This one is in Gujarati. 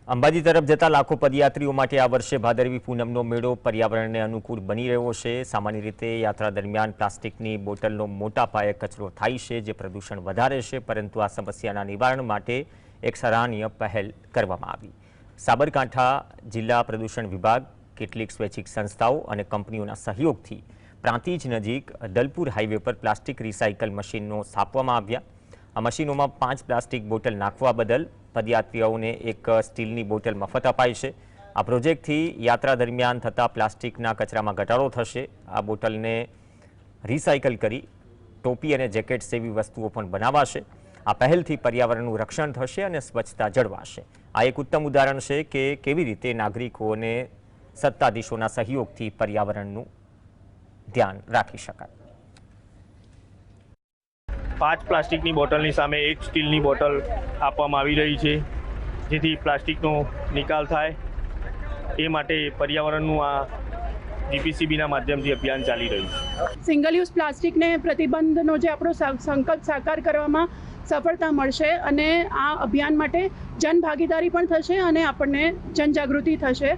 અંબાજી તરફ જતા લાખો પદયાત્રીઓ માટે આ વર્ષે ભાદરવી પૂનમનો મેળો પર્યાવરણને અનુકૂળ બની રહ્યો છે। સામાન્ય રીતે યાત્રા દરમિયાન પ્લાસ્ટિકની બોટલનો મોટા પાયે કચરો થાય છે, જે પ્રદૂષણ વધારે છે, પરંતુ આ સમસ્યાના નિવારણ માટે એક સરાહનીય પહેલ કરવામાં આવી। સાબરકાંઠા જિલ્લા પ્રદૂષણ વિભાગ, કેટલીક સ્વૈચ્છિક સંસ્થાઓ અને કંપનીઓના સહયોગથી પ્રાંતિજ નજીક દલપુર હાઈવે પર પ્લાસ્ટિક રિસાયકલ મશીનો સ્થાપવામાં આવ્યા। આ મશીનોમાં 5 પ્લાસ્ટિક બોટલ નાખવા બદલ પદયાત્રીઓને એક સ્ટીલની બોટલ મફત અપાય છે। આ પ્રોજેક્ટથી યાત્રા દરમિયાન થતા પ્લાસ્ટિકના કચરામાં ઘટાડો થશે। આ બોટલને રિસાયકલ કરી ટોપી અને જેકેટ જેવી વસ્તુઓ પણ બનાવાશે। આ પહેલથી પર્યાવરણનું રક્ષણ થશે અને સ્વચ્છતા જળવાશે। આ એક ઉત્તમ ઉદાહરણ છે કે કેવી રીતે નાગરિકોને સત્તાધીશોના સહયોગથી પર્યાવરણનું ધ્યાન રાખી શકાય। 5 પ્લાસ્ટિકની બોટલની સામે 1 સ્ટીલની બોટલ આપવામાં આવી રહી છે, જેથી પ્લાસ્ટિકનો નિકાલ થાય એ માટે પર્યાવરણનું આ જીપીસીબીના માધ્યમથી અભિયાન ચાલી રહ્યું છે। સિંગલ યુઝ પ્લાસ્ટિકને પ્રતિબંધનો જે આપણો સંકલ્પ સાકાર કરવામાં સફળતા મળશે અને આ અભિયાન માટે જનભાગીદારી પણ થશે અને આપણને જનજાગૃતિ થશે।